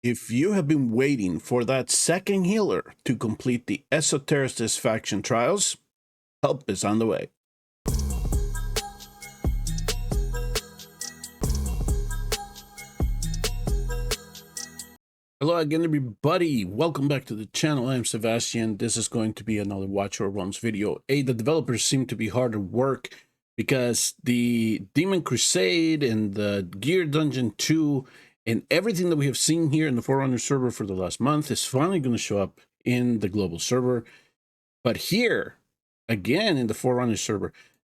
If you have been waiting for that second healer to complete the Esoteric faction trials, help is on the way. Hello again, everybody. Welcome back to the channel. I'm Sebastian. This is going to be another Watch Your Realms video. The developers seem to be hard at work because the Demon Crusade and the Gear Dungeon 2 and everything that we have seen here in the Forerunners server for the last month is finally going to show up in the global server. But here, again in the Forerunners server,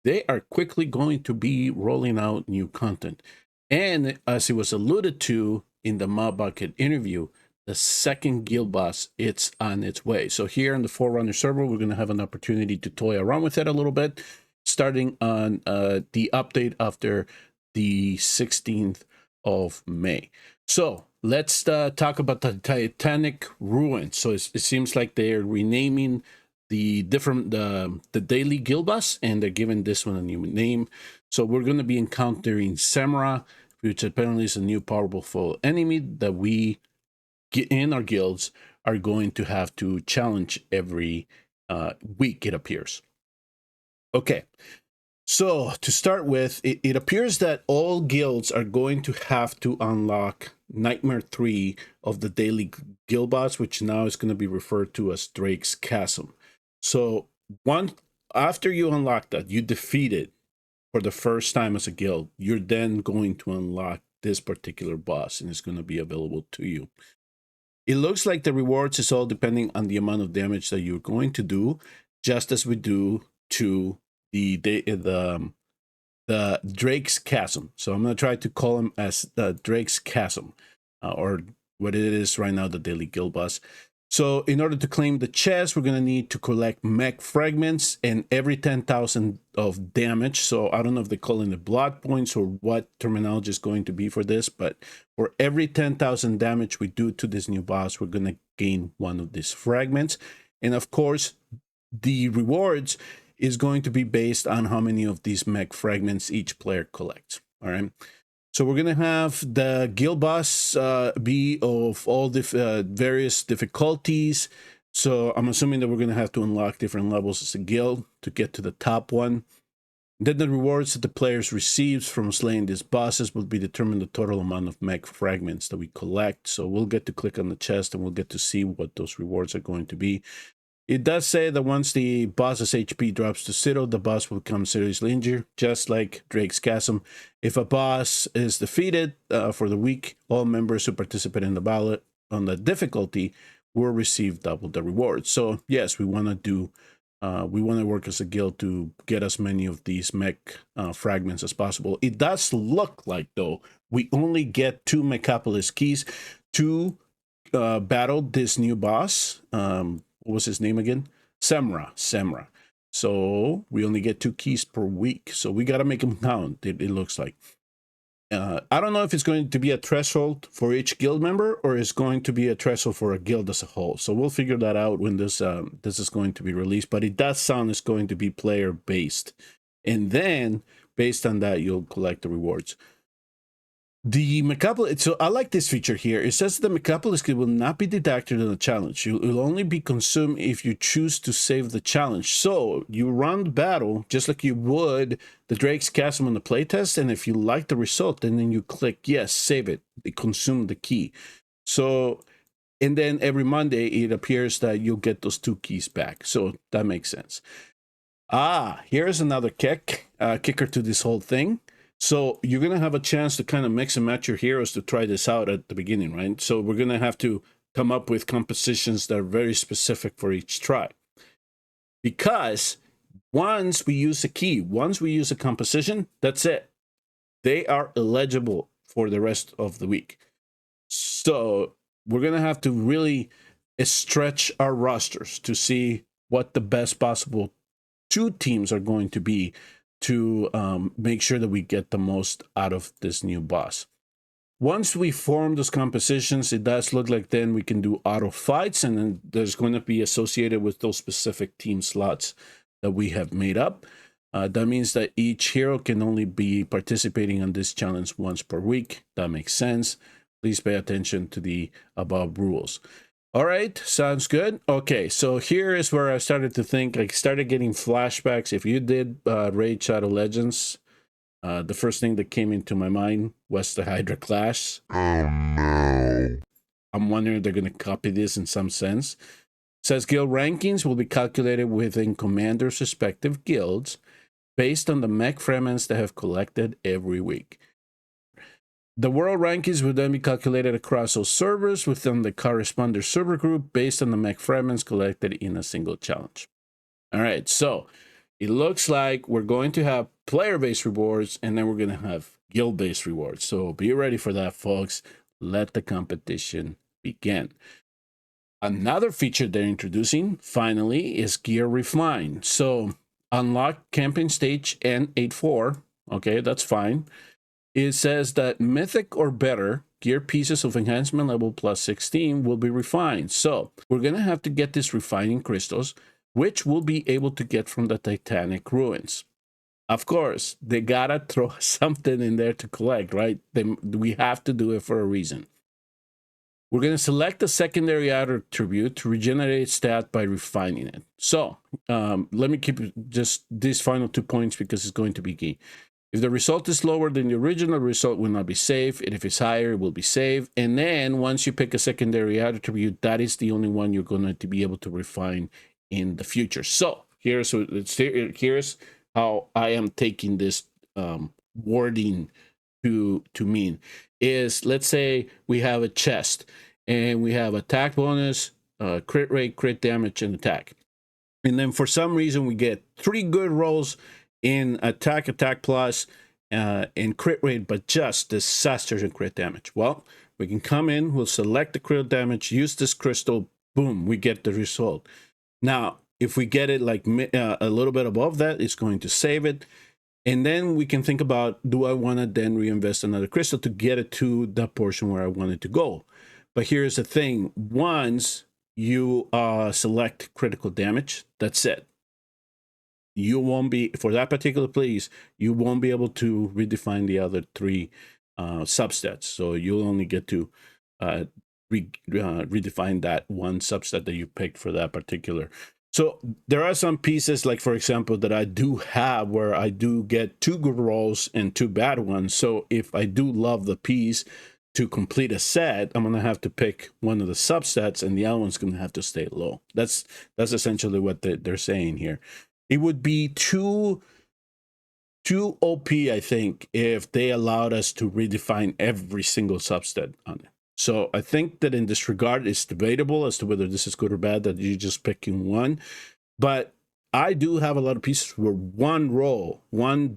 they are quickly going to be rolling out new content. And as it was alluded to in the Mob Bucket interview, the second guild boss, it's on its way. So here in the Forerunners server, we're going to have an opportunity to toy around with it a little bit, starting on the update after the 16th of May. So let's talk about the Titanic Ruin. So it seems like they're renaming the different the daily guild boss, and they're giving this one a new name. So we're going to be encountering Samra, which apparently is a new powerful enemy that we in our guilds are going to have to challenge every week, it appears. Okay, so to start with, it appears that all guilds are going to have to unlock Nightmare 3 of the daily guild boss, which now is going to be referred to as Drake's Chasm. So after you unlock that, you defeat it for the first time as a guild, you're then going to unlock this particular boss, and it's going to be available to you. It looks like the rewards is all depending on the amount of damage that you're going to do, just as we do to the Drake's Chasm. So I'm going to try to call him as the Drake's Chasm, or what it is right now, the daily guild boss. So in order to claim the chest, we're going to need to collect mech fragments and every 10,000 of damage. So I don't know if they call it the blood points or what terminology is going to be for this, but for every 10,000 damage we do to this new boss, we're going to gain one of these fragments. And of course, the rewards is going to be based on how many of these mech fragments each player collects. All right. So we're going to have the guild boss be of all the various difficulties. So I'm assuming that we're going to have to unlock different levels as a guild to get to the top one. Then the rewards that the players receives from slaying these bosses will be determined the total amount of mech fragments that we collect. So we'll get to click on the chest and we'll get to see what those rewards are going to be. It does say that once the boss's HP drops to 0, the boss will become seriously injured, just like Drake's Chasm. If a boss is defeated for the week, all members who participate in the ballot on the difficulty will receive double the reward. So yes, we want to do, we want to work as a guild to get as many of these mech fragments as possible. It does look like, though, we only get 2 Mechapolis keys to battle this new boss. What was his name again? Samra. So we only get 2 keys per week. So we got to make them count, it looks like. I don't know if it's going to be a threshold for each guild member or it's going to be a threshold for a guild as a whole. So we'll figure that out when this is going to be released. But it does sound it's going to be player based. And then based on that, you'll collect the rewards. The Mechapolis, so I like this feature here. It says the Mechapolis key will not be deducted in the challenge. It will only be consumed if you choose to save the challenge. So you run the battle just like you would the Drake's Chasm on the playtest, and if you like the result, and then you click yes, save it. It consumed the key. So, and then every Monday it appears that you'll get those 2 keys back. So that makes sense. Here's another kicker to this whole thing. So you're going to have a chance to kind of mix and match your heroes to try this out at the beginning, right? So we're going to have to come up with compositions that are very specific for each tribe. Because once we use a key, once we use a composition, that's it. They are eligible for the rest of the week. So we're going to have to really stretch our rosters to see what the best possible 2 teams are going to be to make sure that we get the most out of this new boss. Once we form those compositions, it does look like then we can do auto fights, and then there's going to be associated with those specific team slots that we have made up. That means that each hero can only be participating on this challenge once per week. That makes sense. Please pay attention to the above rules. All right, sounds good. Okay, so here is where I started to think, like, started getting flashbacks. If you did Raid Shadow Legends, the first thing that came into my mind was the Hydra class. Oh no. I'm wondering if they're going to copy this in some sense. It says guild rankings will be calculated within commanders' respective guilds based on the mech fragments they have collected every week. The world rankings will then be calculated across all servers within the corresponding server group based on the mech fragments collected in a single challenge. All right, so it looks like we're going to have player-based rewards, and then we're going to have guild-based rewards. So be ready for that, folks. Let the competition begin. Another feature they're introducing, finally, is Gear Refine. So unlock campaign stage N84. Okay, that's fine. It says that mythic or better gear pieces of enhancement level plus 16 will be refined. So we're going to have to get these refining crystals, which we'll be able to get from the Titanic Ruins. Of course, they gotta throw something in there to collect, right? We have to do it for a reason. We're going to select a secondary attribute to regenerate stat by refining it. So let me keep just these final 2 points because it's going to be key. If the result is lower than the original, result will not be saved. And if it's higher, it will be saved. And then once you pick a secondary attribute, that is the only one you're going to be able to refine in the future. So here's how I am taking this wording to mean. Is, let's say we have a chest and we have attack bonus, crit rate, crit damage, and attack. And then for some reason we get 3 good rolls in attack plus, and crit rate, but just disasters in crit damage. Well, we can come in, we'll select the crit damage, use this crystal, boom, we get the result. Now, if we get it like a little bit above that, it's going to save it. And then we can think about, do I want to then reinvest another crystal to get it to the portion where I want it to go? But here's the thing. Once you select critical damage, that's it. You won't be, for that particular place, you won't be able to redefine the other 3 substats. So you'll only get to redefine that one substat that you picked for that particular. So there are some pieces, like for example, that I do have where I do get 2 good rolls and 2 bad ones. So if I do love the piece to complete a set, I'm gonna have to pick one of the substats, and the other one's gonna have to stay low. That's essentially what they're saying here. It would be too OP, I think, if they allowed us to redefine every single substat on it. So I think that in this regard, it's debatable as to whether this is good or bad, that you're just picking one. But I do have a lot of pieces where one roll,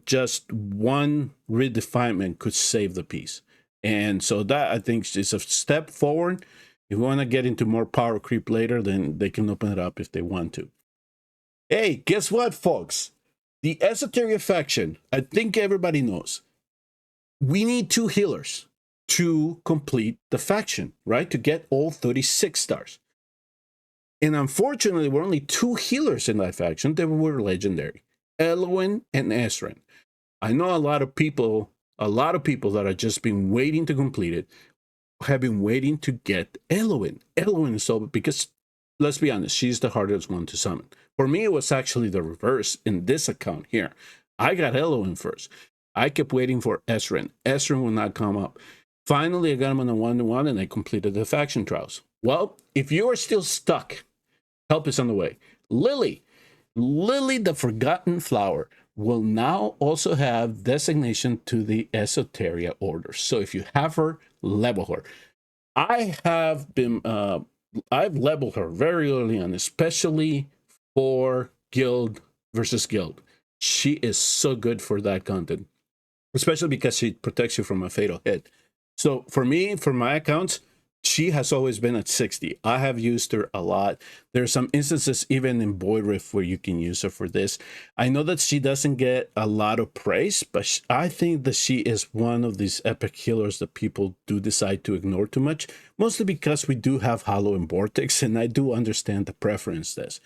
just one redefinement could save the piece. And so that, I think, is a step forward. If we want to get into more power creep later, then they can open it up if they want to. Hey, guess what, folks? The Esoteria faction, I think everybody knows, we need 2 healers to complete the faction, right? To get all 36 stars. And unfortunately, we're only 2 healers in that faction that were legendary. Elowen and Ezran. I know a lot of people that have just been waiting to complete it have been waiting to get Elowen. Elowen is so, because let's be honest, she's the hardest one to summon. For me, it was actually the reverse in this account here. I got Elowen first. I kept waiting for Ezran. Ezran will not come up. Finally, I got him on a 1-to-1 and I completed the faction trials. Well, if you are still stuck, help is on the way. Lili the Forgotten Flower, will now also have designation to the Esoteria Order. So if you have her, level her. I've leveled her very early on, especially for guild versus guild. She is so good for that content, especially because she protects you from a fatal hit. So for me, for my accounts, she has always been at 60. I have used her a lot. There are some instances even in Void Rift where you can use her for this. I know that she doesn't get a lot of praise, but I think that she is one of these epic healers that people do decide to ignore too much, mostly because we do have Hollow and Vortex, and I do understand the preference this.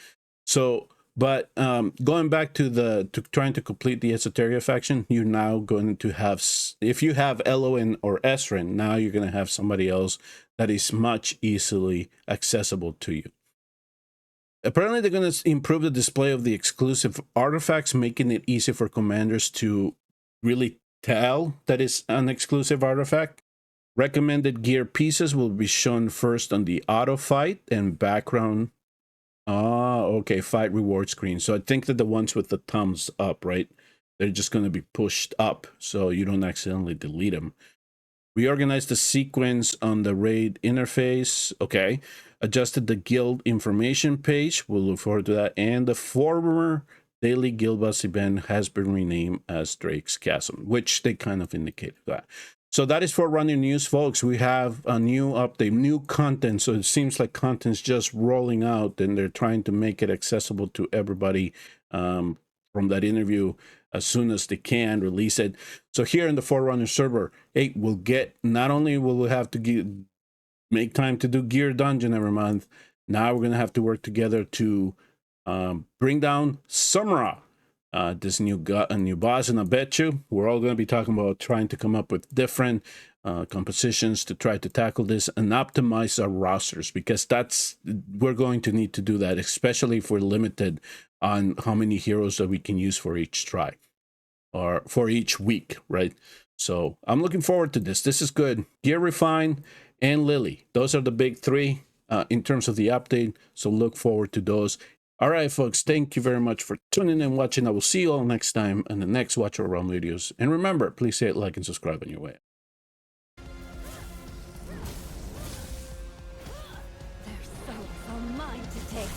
So But going back to trying to complete the Esoteria faction, you're now going to have, if you have Eloin or Esrin, now you're going to have somebody else that is much easily accessible to you. Apparently, they're going to improve the display of the exclusive artifacts, making it easy for commanders to really tell that it's an exclusive artifact. Recommended gear pieces will be shown first on the auto fight and background. Okay, fight reward screen. So I think that the ones with the thumbs up, right? They're just going to be pushed up so you don't accidentally delete them. Reorganize the sequence on the raid interface. Okay. Adjusted the guild information page. We'll look forward to that. And the former daily guild boss event has been renamed as Drake's Chasm, which they kind of indicated that. So that is for running news, folks. We have a new update, new content. So it seems like content's just rolling out, and they're trying to make it accessible to everybody from that interview as soon as they can release it. So here in the Forerunners server, hey, we'll get, not only will we have to make time to do gear dungeon every month, now we're going to have to work together to bring down Samra, this new boss. And I bet you we're all going to be talking about trying to come up with different compositions to try to tackle this and optimize our rosters, because we're going to need to do that, especially if we're limited on how many heroes that we can use for each try or for each week, right? So I'm looking forward to this. This is good. Gear Refine and Lily, those are the big three in terms of the update, so look forward to those. All right, folks, thank you very much for tuning in and watching. I will see you all next time in the next Watch Our Realm videos. And remember, please hit like and subscribe on your way. Their souls are mine to take.